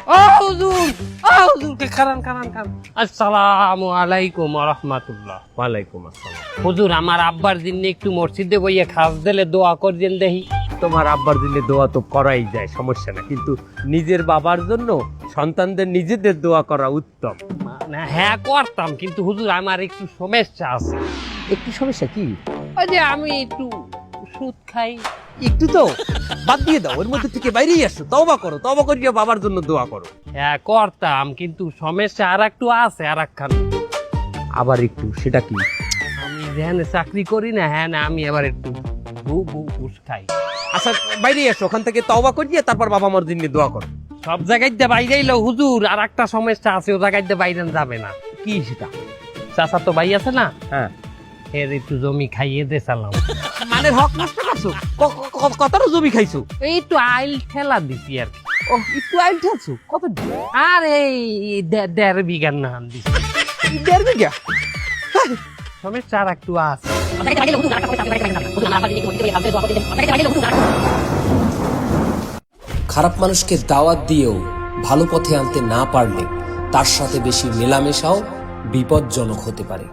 হুজুরকে খারান আসসালামু আলাইকুম ওয়া রাহমাতুল্লাহ। ওয়ালাইকুম আসসালাম। হুজুর আমার আব্বার জন্য একটু মসজিদে বইয়ে খাস দিলে দোয়া করবেন দেখি। তোমার আব্বার দিলে দোয়া তো করাই যায়, সমস্যা না, কিন্তু নিজের বাবার জন্য সন্তানদের নিজেদের দোয়া করা উত্তম। না হ্যাঁ করতাম, কিন্তু হুজুর আমার একটু সমস্যা আছে। একটু সমস্যা কি? ওই যে আমি একটু সুদ খাই। একটু তো বাদ দিয়ে দাও, ওর মধ্যে থেকে বাইরেই আসো, তওবা করো, তওবা করিয়া বাবার জন্য দোয়া করো। হ্যাঁ করতাম, কিন্তু সমস্যা আর একটু আছে, আর একখান। আবার একটু, সেটা কি? আমি যেখানে চাকরি করি না, হ্যাঁ না, আমি আবার একটু ঘুষ খাই। আচ্ছা বাইরেই আসো, ওখান থেকে তওবা করিয়া তারপর বাবা মার জন্য দোয়া করো। সব জায়গায় দিয়ে বাইরে এলো হুজুর, আর একটা সমস্যা আছে, ও জায়গায় দিয়ে বাইরে যাবে না। কি সেটা? চাচা তো ভাই আছে না, হ্যাঁ, এর একটু জমি খাইয়ে দে চালাম। মানে হক নষ্ট করছো? কতটা জমি খাইছো? এই একটু আইল ঠেলা দিছি আর কি। ও একটু আইল ঠালছো? কত? আর এই 1.5 বিঘার নাম দিছি। 1.5 বিঘা? সমস্যা আর একটু আছে। খারাপ মানুষকে দাওয়াত দিয়েও ভালো পথে আনতে না পারলে তার সাথে বেশি মেলামেশাও বিপজ্জনক হতে পারে।